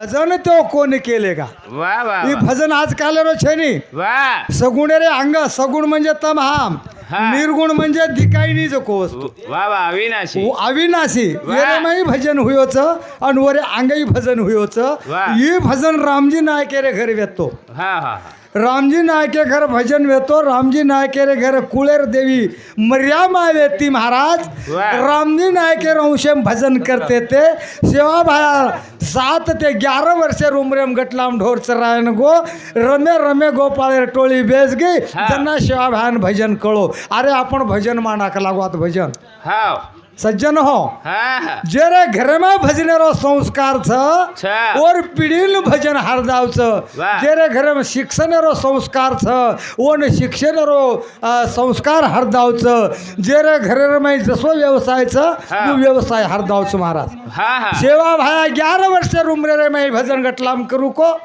भजन तो कोण केले का वाह वाह ही भजन आज कालेरो छे नी वाह सगुण रे अंग सगुण म्हणजे तमाम हा. निर्गुण म्हणजे दिकाई जो वस्तू वाह वाह अविनाशी अविनाशी वा. येरेमाई भजन हुयोच आणि वरे अंगई भजन हुयोच वा. ही भजन रामजी नायके रे घर वेतो हा हा रामजी नायके घर भजन वेतो रामजी नायके रे घर कुळेर देवी मर्यामा वेती महाराज वा. रामजी नायके रंशेम भजन करते ते सेवा भाया 7 ते 11 वर्षे रुमरेम गटलाम ढोर चरायन गो रमे रमे गोपाळ टोळी बेस गे हा. त्यांना सेवा भायान भजन कळो अरे आपण भजन माना का लागवात भजन हा सज्जन हो हा हा जेरे घर में भजनेरो संस्कार छ छ और पीढ़ीन भजन हरदाव छ वाह. जेरे घर में शिक्षणेरो संस्कार छ ओन शिक्षणेरो संस्कार हरदाव छ जेरे घर में जसो व्यवसाय छ हा. वो व्यवसाय हरदाव छ महाराज हा हा सेवा भाया 11 वर्ष रुमरे रे मैं भजन गटलाम करू को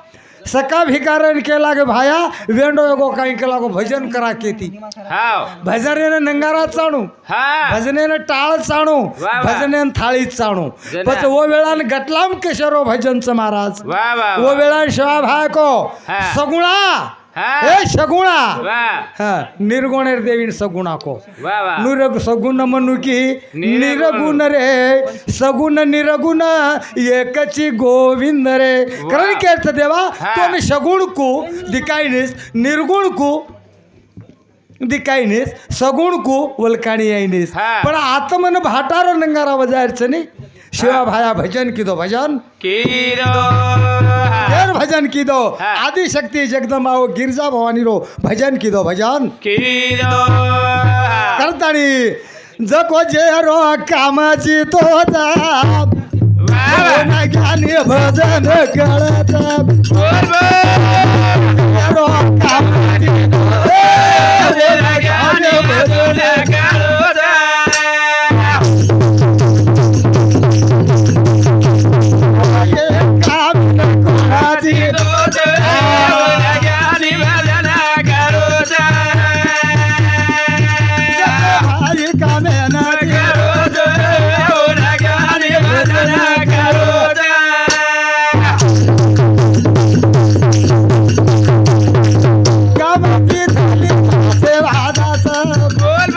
सका भिकारण केला गे भाया वेंडो एगो काही केला गो भजन करा केती हा भजनेने नंगारा चाणू हा भजनेने टाळ चाणू वा. भजनेन थाळी चाणू जना. पछ वो वेळान गटलाम केशरो भजनच महाराज वाह वाह वो वेळान शिवा भाय को हा. सगुणा हा हे सगुणा वाह हा निर्गुणेर देवीन सगुणा को वाह वाह नुर सगुण म्हणू की निरगुण. निरगुण रे सगुण निरगुण एकची गोविंद रे वा. कारण केर्थ देवा हा. तो सगुण को दिकाईनिस निर्गुण को दिकाईनिस सगुण को वलकाणी आईनिस हा. पण आत्मन भाटार नंगारा बजायचं नाही शिवा भाया भजन किदो भजन कीरो देर भजन किदो हा. आदिशक्ती जगदंबा ओ गिरजा भवानी रो भजन किदो भजन कीरो करतानी जको जे रो कामाची तो वाह वाह ज्ञानी भजन कळत बोल बोल रो कामाची तेरा ज्ञान भजन करो दा काम कोणाची दो तेरा ज्ञान भजन करो दा आई कामे नाही करो दो तेरा ज्ञान भजन करो दा कामाची झाली सेवादास बोल बोल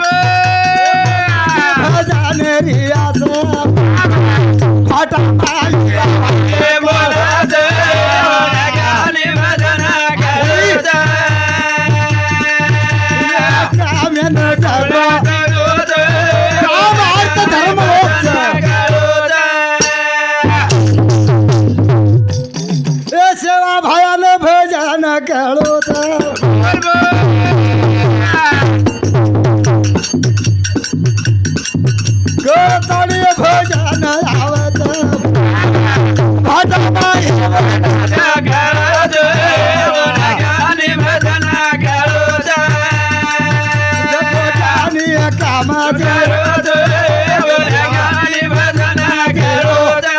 भजन रियास फाटा हे बोला तेरा ज्ञान भजन करो दा कामे न जाबा करो दो काम अर्थ धर्म मोक्ष करो दा ए सेवा भायाने भजन कळो बोल बोल गोताळी भजन आवत भाजमाई करो दो तेरा ज्ञान भजन करो दा जानी कामाचे करो दो तेरा ज्ञान भजन करो दा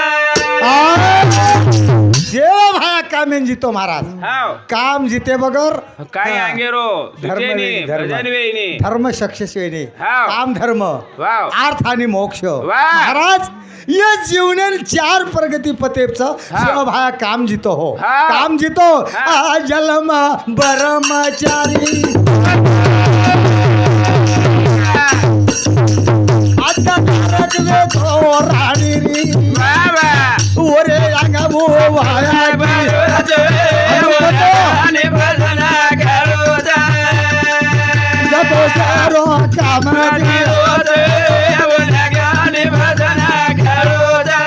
सेवा भाया कामेन जितो महाराज हाव काम जिते बगर काय हा. अंगेरो धर्म धुतेनी वेणी, धर्म. भजन वेणी धर्म सक्सेसवेने हाव. काम धर्म वाव अर्थ आणि मोक्ष वाह. महाराज ये जीवने 4 प्रगती पतेच हा. सेवा भाया काम जितो हो हा. काम जितो हा. जलम ब्रह्मचारी आता तारक वेतो राणी री बाबा ओरे अंगमो वाया करो दो तेरा ज्ञान भजन करो दा जतो सारो कामाची करो दो तेरा ज्ञान भजन करो दा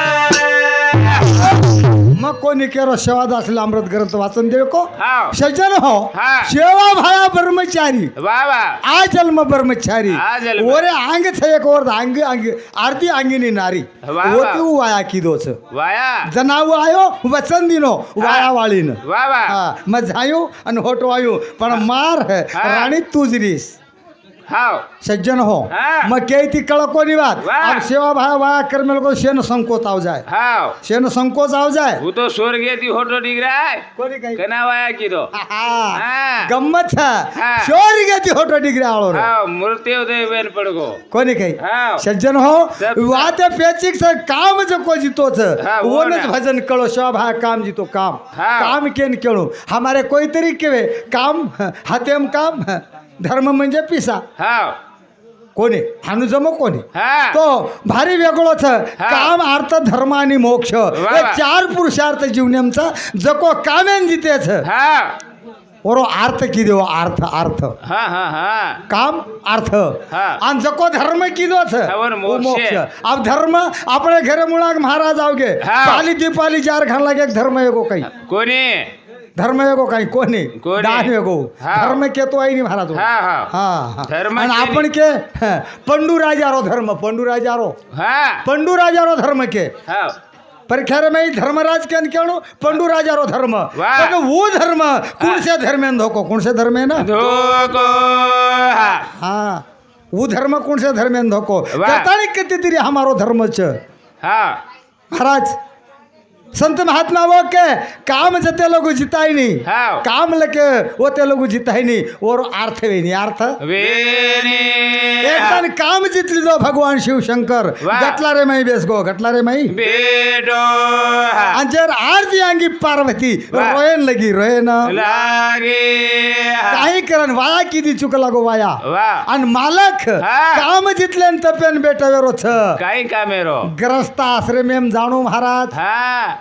मग कोणी केरो सेवादास अमृत ग्रंथ वाचन देव को हाव सज्जन हो हा. सेवा भाया ब्रह्मचारी बाबा आ जन्म ब्रह्मचारी आ जन्म. ओरे अंग थे एक और अंग अंग आरती अंगिनी नारी वाह, वो वाह. तू वाया किदोच वाया जनाव आयो वचन दिनो वाया वाळीन बाबा हा मग जायो आणि होटो आयो पण मार है हा. राणी तुजरीस हाव सज्जन हो हाँ। मग के ती कळ कोणी बात वाह। अब सेवा भाया वाया कर मेरे को शेन संकोच आव जाए हाव शेन संकोच आव जाए वो तो स्वर्ग ती होटो डिग्राय कोणी काही कनावाया की तो हाँ। गम्मत हाँ। है शोरी गती होटो डिग्री आलो रे हाव मृत्युदय बेन पडगो कोणी काही हाव सज्जन हो सब- वाते पेचिक से काम जो को जीतोच हाँ, वो वोनच ना। भजन कळो सेवा भाया काम जीतो काम हाँ। काम केन केळू हमारे कोई तरीके वे काम हातेम काम धर्म म्हणजे पिसा हाव कोणी हानु जमो कोणी हा तो भारी वेगळोच काम अर्थ धर्म आणि मोक्ष वा. हे चार पुरुषार्थ जीवनेमचा जको कामेन जितेच हा ओरो अर्थ की देव अर्थ अर्थ हा हा हा काम अर्थ हा. आणि जको धर्म किदोच और मोक्ष. अब धर्म अपने घरे मुळाक महाराज आवगे हा. पाली दीपाली जार घाल लागे धर्म एगो काही कोणी धर्म एगो काही कोणी कोणी? दान एगो हा. धर्म के तो आई नाही महाराज हा हा हा धर्म आणि केली. आपण के पंडू राजारो धर्म पंडू राजारो हा पंडू राजारो धर्म के हाव पर खैर में धर्मराज के केणो पंडू राजारो धर्म वाह. पण वो धर्म कौन से धर्म में धोको कौन से धर्म है ना धोको हा हाँ वो धर्म कौन से धर्म में धोको वाह. कहतानी किती तरी हमारो धर्म च हा महाराज संत महात्मा वो के काम जते लोग जिताई नहीं हाव काम लके वो ते लोग जिताई नहीं और अर्थ वे नहीं अर्थ वेणी एक तन काम जितली दो भगवान शिव शंकर वाह. गटला रे माई बेस गो गटला रे माई बेडो हा अंजर आरती अंगी पार्वती वाह. रोयन लगी रोयन लागे हा. काही करण वाया किती चुकला गो वाया वा आणि मालक हा. काम जितल्यान तपेन बेटावेरो छ काही कामेरो ग्रस्त आश्रमेम जाणू महाराज हा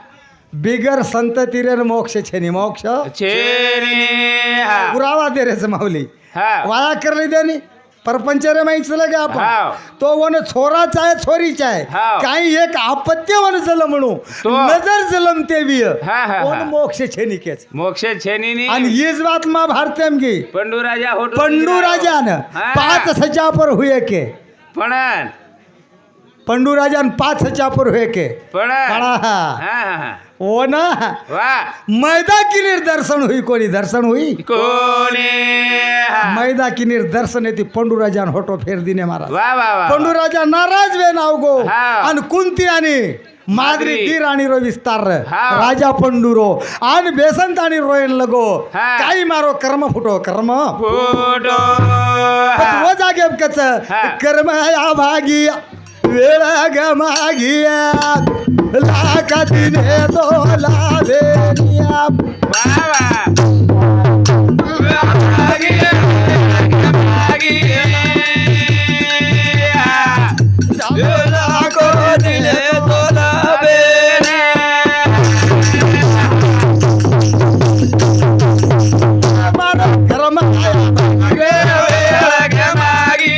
बिगर संततीरे मोक्ष छेनी मोक्ष छेनी हा पुरावा दे रे माऊली हा वाया करली देनी परपंच रे माहिती चला गे आपण हाव. तो वन छोराचा आहे छोरीचा आहे हाव. काही एक आपत्य वन जल म्हणू तो. नजर जलम ते विय हा, हा, कोण हा. मोक्ष छेनिकेच मोक्ष छेनी आणि हीच बात मा भारतेम गी पंडू राजा होटो पंडू राजान हा. 5 सजा पर हुए के पणन पंडू राजान 5 सजा पर हुए के पणन पणा हा. हा हा ओ ना वा मैदा की दर्शन हुई कोणी दर्शन हुई कोणी हा. मैदा की दर्शन येते पंडू राजान होटो फेर दिने महाराज वा वा वा पंडू राजा नाराज वे नाव गो हा. आणि कुंती आणि माद्री माद्री. ती राणी रो विस्तार हा. राजा पंडूरो आणि बेसंत आणि रोयन लगो हा. काही मारो कर्म फुटो कर्म फोटो हा. वो जागे कच हा. कर्म या भागी वेळ ग मागी लाका दिने तो लाभेनिया वा वा लागे, लागे, हा. लाखो दिले तोला बेने. मारो कर्म वेळ ग मागी.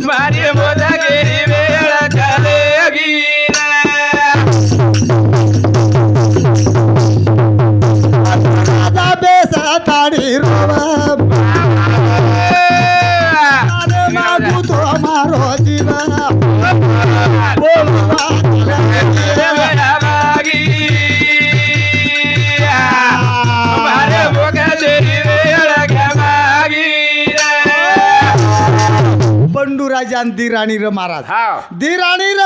मारी मोजा गेली वेळ चालेगी रे. राजा बेसताडी रोवा मागू तो मारो जीवा बोलवा पंडू राजा दी राणी र महाराज दी राणी र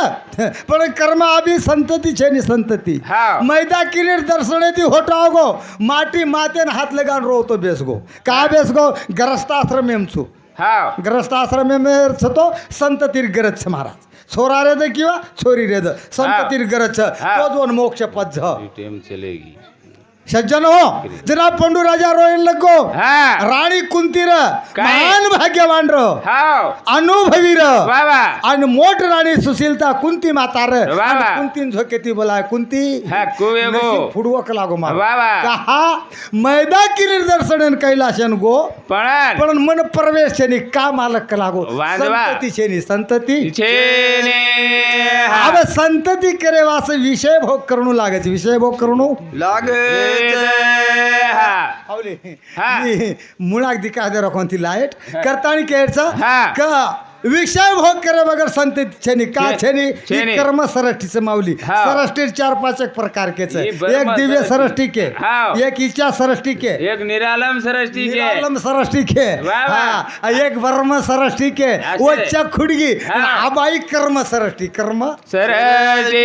पण कर्म आभी संतती छे नि संतती हाव. मैदा किनीर दर्शने ती होटाव गो माटी मातेन हात लगान रोतो बेस गो का बेस गो ग्रस्ताश्रम एमचू ग्रस्ताश्रम में छतो संततीर गरज छ महाराज छोरा रे दे किंवा छोरी रे द संततीर गरज छ हाव. तो जोन मोक्ष पद छ चलेगी सज्जन हो जना पंडू राजा रोयन लगो हाँ. राणी कुंती र काय? महान भाग्यवान र हाव अनुभवी र बाबा आणि मोठ राणी सुशीलता कुंती माता र वा वा. कुंतीन झोकेती बोला कुंती हा, कुवेगो. नशीब फुडवक लागो मा वा वा. कहा मैदा की निर्दर्शन कैलाशन गो पण पण मन प्रवेश छेनी का मालक लागो वाजवा. संतती छेनी संतती छेने अब संतती करे वास विषय भोग करणू लागेच विषय भोग करणू लागे आवले हा. मुळाक दिका दे रखोन ती लाईट करतानी केरचा हा. का विषय भोग करे बगर संत छेनी का छेनी छेनी. कर्म सरष्टीचं माऊली हा. सरष्टी 4-5 एक प्रकार के ही एक ब्रह्म दिव्य सरष्टी. सरष्टी के हा. एक इच्छा सरष्टी के एक निरालम सरष्टी के निरालम सरष्टी के वाह, वाह. हा एक वर्म सरष्टी के असे. वच्चा खुडगी हा. आबाई कर्म सरष्टी कर्म सरष्टी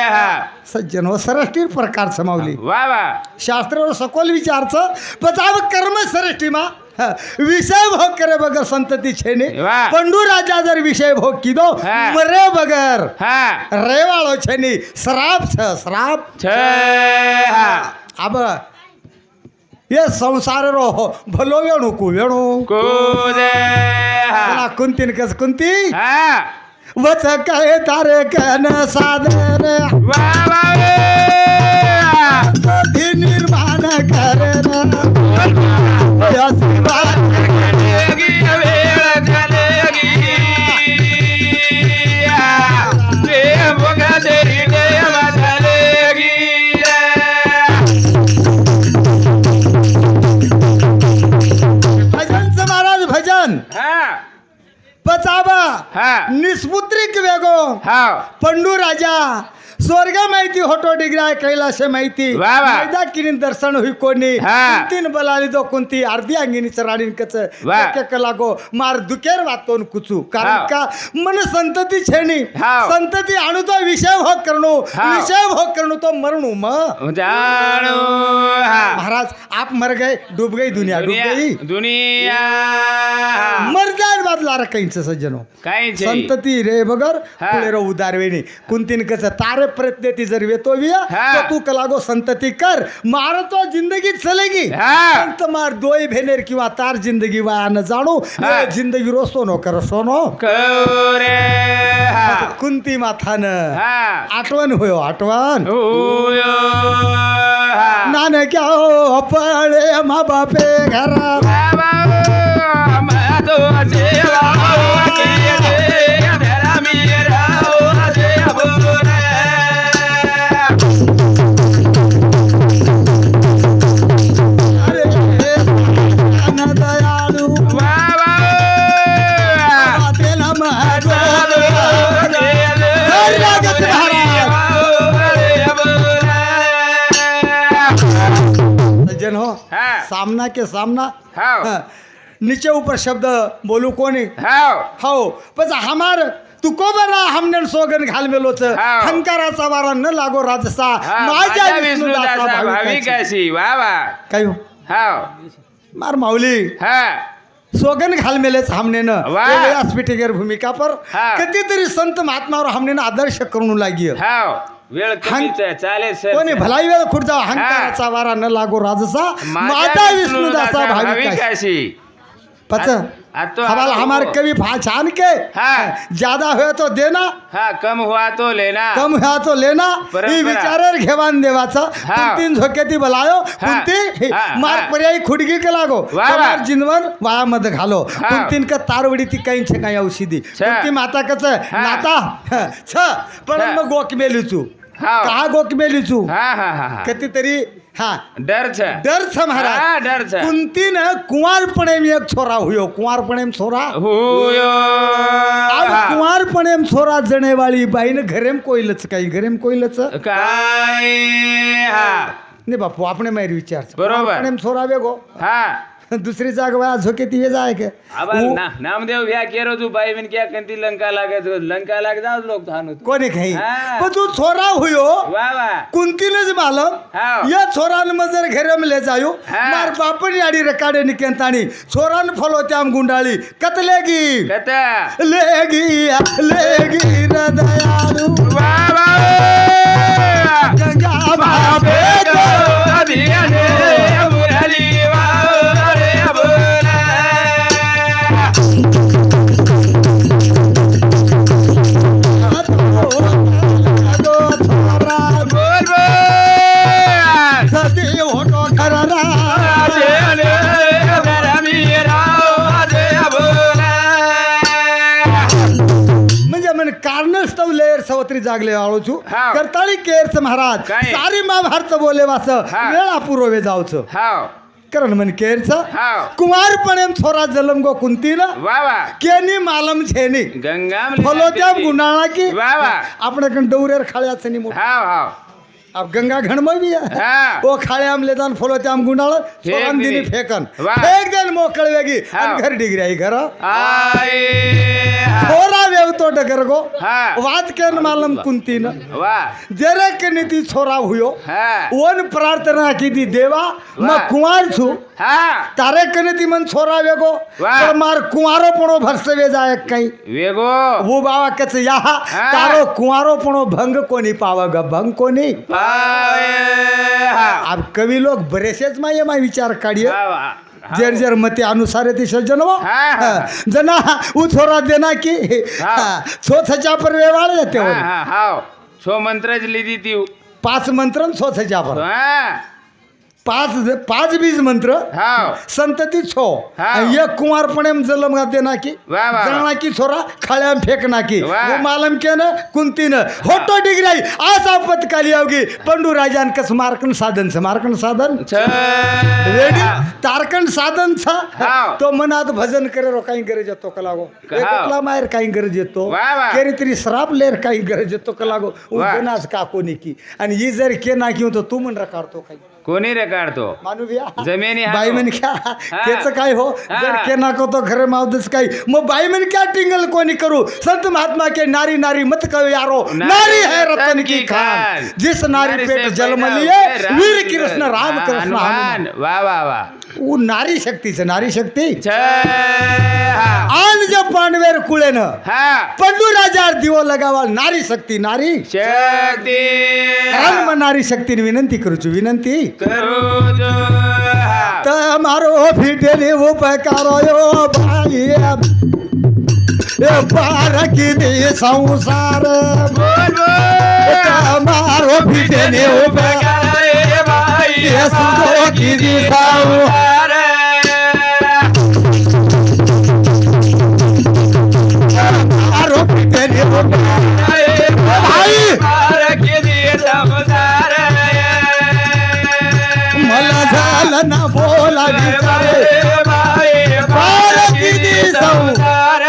हा. सज्जन हो सरष्टी प्रकार माऊली वा वा शास्त्रावर सखोल विचारचं पण कर्म सरष्टीमा विषय भोग करे बगर संतती छेने वाह. पंडू राजा जर विषय भोग कीधो हा. मरे बगर हा रेवाळो छेनी श्राप छ श्राप छ हा अब ये संसार रो भलो वेणू कु वेणू कुदे हा कुंतीन कस कुंती हा वच काय तारे कन साधन वा वा धी निर्माण करन लगी वेळ झाली देव बघा देरी देव झाली भजन महाराज भजन हा पचाबा हा निस्पुत्रिक वेगो हा पंडू राजा स्वर्ग माहिती होटो डिग्रा कैलाश माहिती वा वा. मैदा किनी दर्शन हुई कोणी हा. तीन बलाली दो कोणती अर्धी अंगिनी चराडीन कच वा. लागो मार दुकेर वातोन कुचू कारण हा. का मन संतती छेनी हा. संतती आणू तो विषय भोग करणो हा. विषय भोग करणो तो मरणू म जाणू हा महाराज आप मर गए डूब गई दुनिया डूब गई दुनिया मर जाए बादला रकाईंच सज्जनो काय संतती रे बगर हा. पुढे रो उदारवेणी कुंतीन कस तारे प्रयत्न ती जर वेतो विया हा. तो तू कलागो संतती कर मार तो जिंदगी चलेगी हा. संत मार दोय भेनेर किंवा तार जिंदगी वाया न जाणू हा. ये जिंदगी रो सोनो कर सोनो करे हा कुंती माथान हा आठवण होयो आठवण उयो हा नान क्या हो पळे मा बापे घरा बाबा मातो सेवा के दे धरा मेरा ओ दे बोले अरे अन दयाळू बाबा तेला महतो सज्जन हो हाँ। सामना के सामना हाँ। हाँ, नीचे ऊपर शब्द बोलू कोणी हाव हो पण हमार तू को बरा हमने सोगन घाल मेलोच हाँ। हंकाराचा वारा न लागो राजसा हा माझ्या माझ्या विष्णुदासा विष्णुदासा भाविकाची. भाविकाशी वा वा काय हो हाव मार माऊली हा सोगन घाल मेलेच हमने न वाह. व्यासपीठेर भूमिका पर हाँ. कितीतरी संत महात्मावर हमने न आदर्श करून लागिय हाव वेळ कमीच आहे चालेल सर कोणी भलाई वेळ खुट जाव हंकाराचा वारा न लागो राजसा माझा विष्णुदासा भाविकाशी भाविकाशी पच तो हवाला हमारे कवि छान के हाँ। ज्यादा हुआ तो देना हा कम हुआ तो लेना कम हुआ तो लेना परंपरा. ही विचारेर घेवान देवाचं हा. तीन झोकेती बलायो हा. कुंती हा. मार हा. पर्यायी खुडगी के लागो वा, वा. मार जिनवर वायामध्ये घालो हा. कुंतीन का तारवडी ती काही छे काही औषधी छ. कुंती माता कच हा. नाता छ पण हा. मग गोक मेलीचू हाव. कहा गोक मेलीचू हा हा हा हा कितीतरी हा डर छ डर छ हा महाराज डर छ कुंतीन कुंवारपणे में एक छोरा हुयो कुंवारपणे में छोरा हुयो अब हा. कुंवारपणे में छोरा जणेवाळी बाईनं घरेम कोईलच काही घरेम कोईलच काय हा नाही बापू आपण माहेर विचार बरोबर. छोरा वेगो हा दुसरी जाग वया झोके ती हे जाय के अब नामदेव भ्या केरो तू बाई बिन क्या कंती लंका लागे तो लंका लाग जाओ लोग थानु कोणी काही हा. पण तू छोरा हुयो वा वा कुंतीनच मालम हाव. या छोरान मजर घरेम ले जायो हा. मार बापनी आडी रकाडे निकेंतानी छोरान फलो त्याम गुंडाळी कतलेगी कता लेगी लेगी हृदयाळू वा वा गंगा बापे अभियाने मुरली वा रे बोला बोल बोल सती होतो खरा अभियाने धरमीरा रे बोला म्हणजे म्हण कारणस्थव लेर सवत्री जागले आळूचू हाव. करताळी केरच महाराज काय? सारी महाभारत बोले वास हा. वेळा पुरवे जाऊच हाव करण मन केरच हाव कुमारपणे छोरा जलम गो कुंतीन वा वा केनी मालम छेनी गंगा फलो त्या गुणाळा की वा वा આપણે કણ ડોરેર ખાળ્યા છે ની મોટી हाव हाव अब गंगा घण में भी है हा ओ खाळ्याम लेदान फलो त्याम गुंडाळ सोराम दिनी दिनी. फेकन वाह. फेक देन मोकळ वेगी हाव. आणि घर डिगरी आई घर आए छोरा वेव तो डगर गो हा वात केन मालम कुंतीन वा जरे के नीति छोरा हुयो हा ओन प्रार्थना की दी देवा मैं वाह. कुंवार छु हा तारे कने ती मन छोरा वेगो वाह. पर मार कुंवारो पणो भरसवे जाय कई वेगो वो बाबा कच याहा हा. तारो कुंवारो पणो भंग कोनी पावग भंग कोनी पाए हा अब कवी लोग बरेचसेच माये माय विचार काढिये वा वा जर जर मते अनुसार ते सज्जनवा हा. जना उ छोरा देना की हा. छो छचा पर वेवाळ जाते हा हा हाव छो मंत्रच लिदी ती 5 मंत्र छो छचा पर हा 5 बीज मंत्र हाव संतती छो हा. आणि एक कुंवारपणे जलम गा देना की वा वा जळना की छोरा खाळ्याम फेकना की वाह. वो मालम के न कुंतीन होटो डिग्राई आज आपत काली आवगी पंडू राजान कस मारकन साधन रेडी तारकन साधन छ हाव. तो मनात भजन करे रो काही गरज येतो का लागो हाव. एकला मायर काही गरज येतो वाह, वाह. केरी तरी श्राप लेर काही गरज येतो का लागो वाह. उजनास का कोणी की आणि ही जर के ना की तो तू मन रकारतो काही कोणी रे काढतो मानू बिया जमिनी हातो. बाई म्हण क्या त्याचं काय हो हा. जर के ना तो घरे मावदस काही मग बाई म्हण क्या टिंगल कोणी करू संत महात्मा के नारी नारी मत कहो यारो नारी है रतन की खान जिस नारी पेट जन्म लिए वीर कृष्ण राम कृष्ण हनुमान वा वा वा वो नारी शक्ती से नारी शक्ती हा आन जब पांडवेर कुळेन हा पंडू राजार दिवो लगावाल नारी शक्ती नारी शक्ती कारण मग नारी शक्तीने विनंती करूची विनंती करू जो हा. તમારો ફીટેલી ઉપકારો યો ભાઈ એ પારકી દે સંસાર બોલ બોલ તમારો ફીટેલી ઉપકાર એ ભાઈ એ સુધો કીધી સાવ અરે તમારો ફીટેલી ઉપકાર ભાઈ मला झालं ना बोला विचारे पारकी दे संसार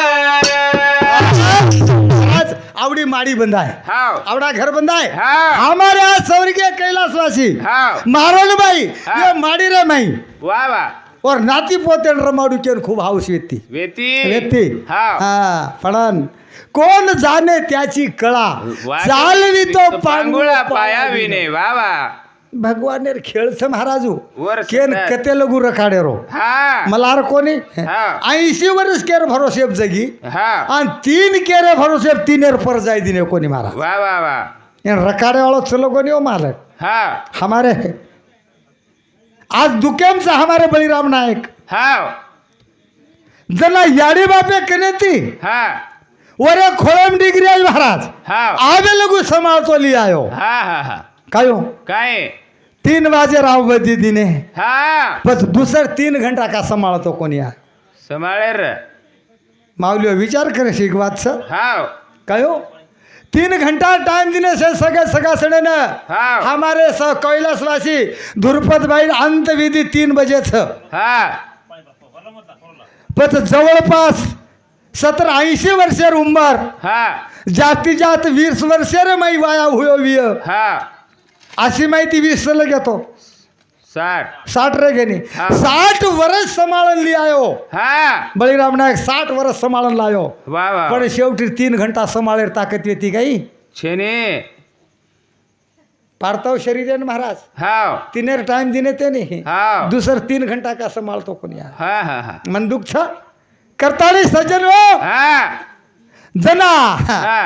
आज आवडी माडी बंद आहे हाव आवडा घर बंद आहे हा हमारे आज स्वर्गीय कैलासवासी हाव मारोन भाई हाँ. ये माडी रे माई वा वा और नाती पोते रमाडू के खूप हाऊस येते वेती हाव हा पडन कोण जाणे त्याची कळा वाट चालवी तो पांगुळा पायाविने वा वा भगवानेर खेळच महाराजू वर केन सतत. कते लगू रखाडे रो हा मलार कोणी हा 80 वर्ष केर भरोसेब जगी हा आणि 3 केरे भरोसेब 3 पर जाय दिने कोणी महाराज वा वा वा इन रखाडे वालो चलो कोणी हो मालक हा हमारे आज दुकेम से हमारे बलिराम नायक हाव जना याडी बापे कने ती हा वरे खोळम डिग्री आहे महाराज हाव आवे लगू संभाळतो ली आयो हा हा हा कायो काय 3 वाजे राव बदी दिने हा बस दुसर 3 घंटा का संभाळतो कोणी आहे समाळेर माऊलियो विचार करे शिक बात से हाव कहो 3 घंटा टाइम देने से सगा सड़े न हाव हमारे कैलाशवासी ध्रुपद भाई अंत विधि 3 बजे छ हा पत जवळपास 70-80 वर्षेर उंबर हा जास्तीत जास्त 20 वर्षेर माई वाया हुयो विय हा अशी माहिती 20 ला घेतो 60 रे घेणे हा. 60 वर्ष सांभाळून लिहायो हा बळीराम नायक 60 वर्ष सांभाळून लायो वा वा पण शेवटी 3 घंटा सांभाळेर ताकद येते काही छेने पार्थव शरीर आहे महाराज हाव 3 टाइम दिने ते नाही हाव दुसर 3 घंटा का संभाळतो कोणी आहे? हा हा हा मन दुःख छ करताळी सज्जन हो हा जना हा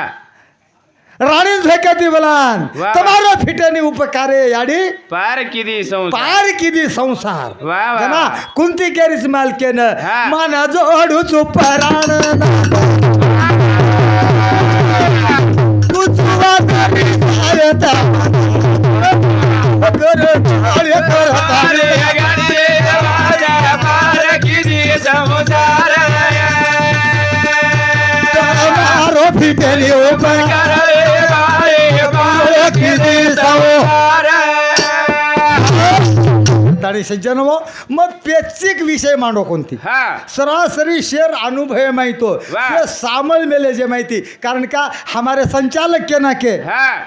राणी झोक्याती बलान वा. તમારો ફીટેની ઉપકારે याडी पार किती संसार पार किती संसार वा वा जना कुंती केरीस मालकेन हा. मन जोडू चुपराण तुझवा करी सारता कर चाळे करता पार गाडी राजा पार किती संसार તમારો ફીટેની ઉપકાર आणि सज्जन हो मग पेचिक विषय मांडो कोणती सरासरी शेर अनुभव माहितो ये सामल मेले जे माहिती कारण का हमारे संचालक के ना के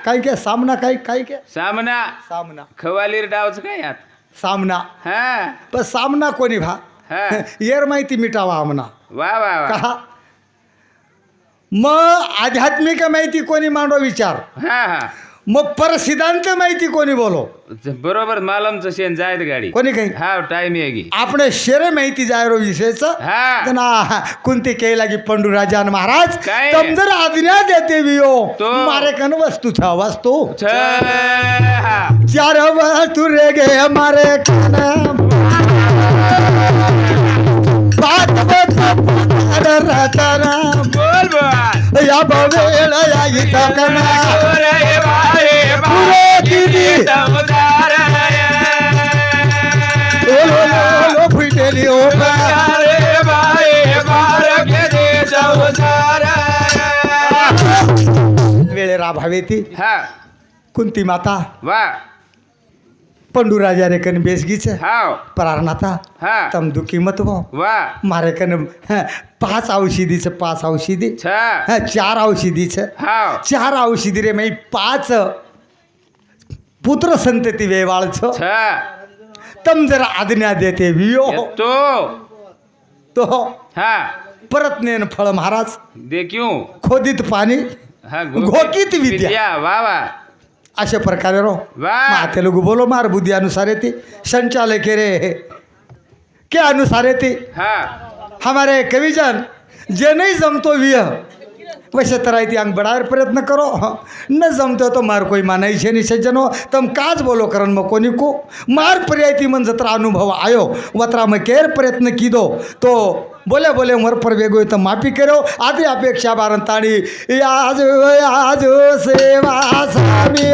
काही के सामना काही के सामना खवालीर डावच काय यात सामना पण सामना कोणी भा येर माहिती मिटावा आमना वा वा वा का मग आध्यात्मिक माहिती कोणी मांडो विचार मग परसिद्धांत माहिती कोणी बोलो बरोबर मालमचं शेण जायत गाडी कोणी काही टाइम येगी આપણે શેરે માહિતી જાયરો વિશેષ ના કુંતી કહે લાગી पंडू राजान महाराज તમ જર આજ્ઞા દેતે વિયો મારે કન વસ્તુ છે વસ્તુ ચાર વસ્તુ રે ગે મારે કન बात बत रतना बोल बोल या बवेळ या इतकना रे बारे बारे समुदार लो फुटेली ओ रे बारे बारे के समुदार वेळे राभावे ती कुंती माता वा पंडू राजा रे कन बेसगी छे प्रार्थनाता तम दुखी मत हो मारे कन 5 औषधी छे 5 औषधी 4 औषधी छे 4 औषधी रे मैं 5 पुत्र संतति वेवाळ छो तम जरा आज्ञा देते वियो तो परत नेन फळ महाराज दे क्यों खोदित पाणी घोकित विद्या वा वा अशा प्रकारे रो तेलुगू बोलो मार बुद्धी अनुसार येते संचालक रे के अनुसार येते हमारे कविजन जे नहीं जमतो विय वैसे तरह ती अंग बढ़ावर प्रयत्न करो न जमतो तो मार कोई माना इसे नहीं सज्जनो तम काज बोलो करन म कोणी को मार पर्यायती मन जत्रा अनुभव आयो वत्रा में केर प्रयत्न की दो तो बोले बोले मर पर वेगो तो माफी करो आधी अपेक्षा बारंताणी आज आज सेवा स्वामी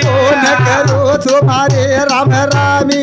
तो न करो तुम्हारे राम रामी